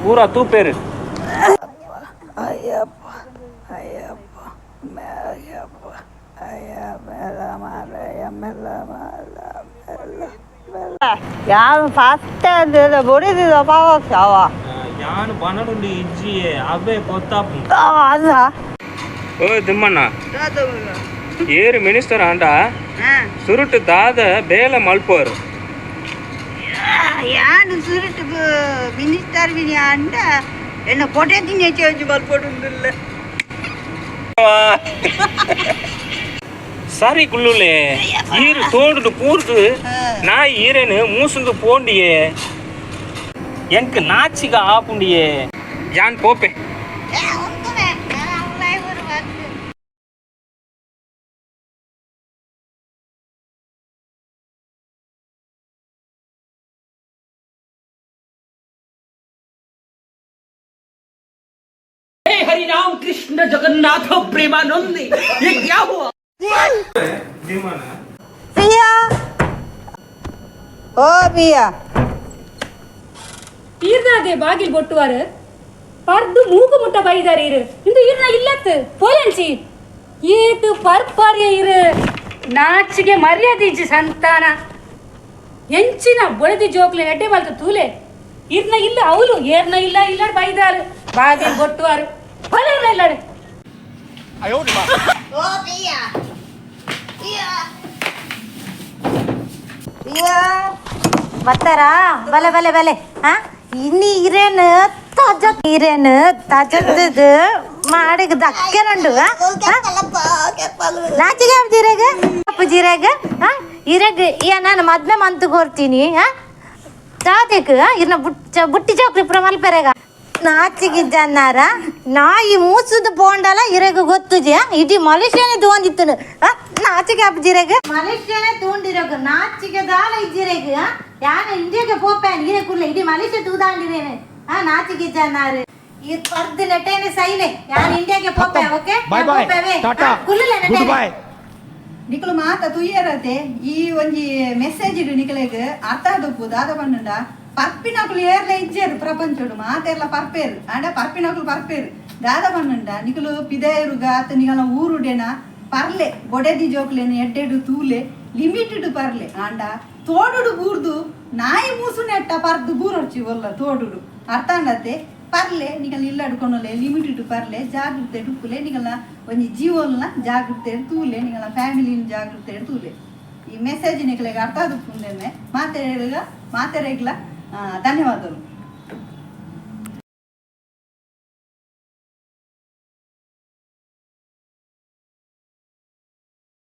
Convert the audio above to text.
पूरा तू पेर ಯಾರು ಫಾಸ್ಟ್ ಬಡಿದಿದ ಪಾವ ಯಾನು ಬನಡುಂಡಿ ಇಜ್ಜಿಯೇ ಅವೇ ಗೊತ್ತಾಪು ಅದ ಓ ದಿಮ್ಮಣ್ಣ ಏರು ಮಿನಿಸ್ಟರ್ ಅಂಡ ಸುರುಟ್ಟು ದಾದ ಬೇಲ ಮಲ್ಪೋರು ಯಾನು ಸುರುಟ್ಟು ಮಿನಿಸ್ಟರ್ ವಿನಿ ಅಂಡ ಎನ್ನ ಕೊಟ್ಟೆ ತಿನ್ನೆ ಚೇಂಜ್ ಮಲ್ಪಡುಂದಿಲ್ಲ ಸರಿ ಕುಳ್ಳುಲೆ ಈರು ತೋಂಡು ಪೂರ್ದು ನಾ ಈರೇನು ಮೂಸುಂದು ಪೋಂಡಿಯೇ ಎಂಕ್ ನಾಚಿಗ ಆಪುಂಡಿಯೇ ಯಾನ್ ಪೋಪೆ हरि राम कृष्ण जगन्नाथ प्रेमानंद ये क्या हुआ पिया ओ पिया ಈರ್ನಾದೆ ಬಾಗಿಲ್ ಬೊಟ್ಟುವಾರು ಪರ್ದು ಮೂಗು ಮುಟ್ಟ ಬೈದಾರೆ ಇರು ಇಂದು ಇರ್ನ ಇಲ್ಲತ್ತು ಪೋಲೆನ್ಸಿ ಏತು ಪರ್ಪಾರ್ಯ ಇರು ನಾಚಿಗೆ ಮರ್ಯಾದೆ ಇಜ್ಜಿ ಸಂತಾನ ಎಂಚಿನ ಬೊಳದಿ ಜೋಕ್ಲೆ ಎಡ್ಡೆ ಬಾಲ್ತ ತೂಲೆ ಇರ್ನ ಇಲ್ಲ ಅವಳು ಏರ್ನ ಇಲ್ಲ ಇಲ್ಲ ಬೈದಾರು ಬಾಗಿಲ್ ಬೊಟ್ಟುವಾರು ಪೊಲೆಲ್ಲ ಇಲ್ಲಾಡೆ ಓ पिया पिया पिया ಬತ್ತಾರಾ ಬಲೆ ಬಲೆ ಬಲೆ ಹಾ ಇನ್ನಿ ಇರೇನು ತಾಜದ್ದು ಮಾಡಿಗ ದಕ್ಕರಂಡು ನಾಚಿಗೆ ಜೀರೆಗ ಜೀರೆಗ ಇರೆಗ್ ನಾನು ಮದ್ವೆ ಮಂತ್ ಕೊಡ್ತೀನಿ ಚಾತೆಕ್ ಇರ್ನ ಬುಟ್ಟಿ ಚೌಕ್ರಿ ಪ್ರಮಲ್ಪೆರೆಗ ನಾಚಿಗಿದ್ದನ್ನಾರ ನಾ ಈ ಮೂಸುದು ಪೋಂಡಲ ಇರೆಗ ಗೊತ್ತುಜಿ ಇಡೀ ಮಲೇಷ್ಯಾನೇ ತಗೊಂಡಿತ್ತು ನಾಚಿಗೆ ಹಬ್ಬ ಜಿರೆಗ ಮಲೇಷ್ಯಾನೇ ತಗೊಂಡಿರೋಗ ನಾಚಿಗೆ ದಾಲ ಇಜ್ಜಿರೆಗ ಯಾನ ಇಂಡಿಯಾಗೆ ಪೋಪೇನ್ ಇರೆ ಕುಲ್ಲ ಇಡೀ ಮಲೇಷ್ಯಾ ತೂದಾಂಡಿರೇನೆ ನಾಚಿಗಿದ್ದನ್ನಾರು ಈ ಪರ್ದು ನೆಟ್ಟೇನೆ ಸೈಲೆ ಯಾನ ಇಂಡಿಯಾಗೆ ಪೋಪೆ ಓಕೆ ಬೈ ಬೈ ಟಾಟಾ ಕುಲ್ಲಲೆ ಗುಡ್ ಬೈ ನಿಕಲು ಮಾತ ತುಯ್ಯರತೆ ಈ ಒಂಜಿ ಮೆಸೇಜ್ ಇಡು ನಿಕಲೆಗ್ ಅರ್ಥ ಆದಪ್ಪು ದಾದ ಪಂಡ ಪರ್ಪಿನಕುಲು ಏರ್ಲ ಇಜ್ಜೇರು ಪ್ರಪಂಚಡು ಮಾತೆರ್ಲ ಪರ್ಪೇರು ಆಂಡ ಪರ್ಪಿನಕುಲು ಪರ್ಪೇರು ದಾದ ಪಂಡ ನಿಕಲು ಪಿದೇರುಗ ಅತ್ತ ನಿಕಲ ಊರುಡೆನ ಪರ್ಲೆ ಬೊಡೆದಿ ಜೋಕ್ಲೆನ ಎಡ್ಡೆಡು ತೂಲೆ ಲಿಮಿಟೆಡ್ ಪರ್ಲೆ ಆಂಡ ತೋಡುಡು ಬೂರ್ದು ನಾಯಿ ಮೂಸು ನೆಟ್ಟ ಪರ್ದು ಬೂರೊಚ್ಚಿ ಒಲ್ಲ ತೋಡುಡು ಅರ್ಥ ಅಂಡತೆ ಪರ್ಲೆ ನಿಕಲ್ ಇಲ್ಲ ಅಡ್ಕೊಂಡಲೆ ಲಿಮಿಟೆಡ್ ಪರ್ಲೆ ಜಾಗೃತೆ ಡುಕ್ಕುಲೆ ನಿಕಲ ಒಂಜಿ ಜೀವನ ಜಾಗೃತೆ ತೂಲೆ ನಿಕಲ ಫ್ಯಾಮಿಲಿನ ಜಾಗೃತೆ ತೂಲೆ ಈ ಮೆಸೇಜ್ ನಿಕಲೆಗೆ ಅರ್ಥ ಆದುಪ್ಪುಂದೇನೆ ಮಾತೆರೆಗ್ಲ ಧನ್ಯವಾದಗಳು.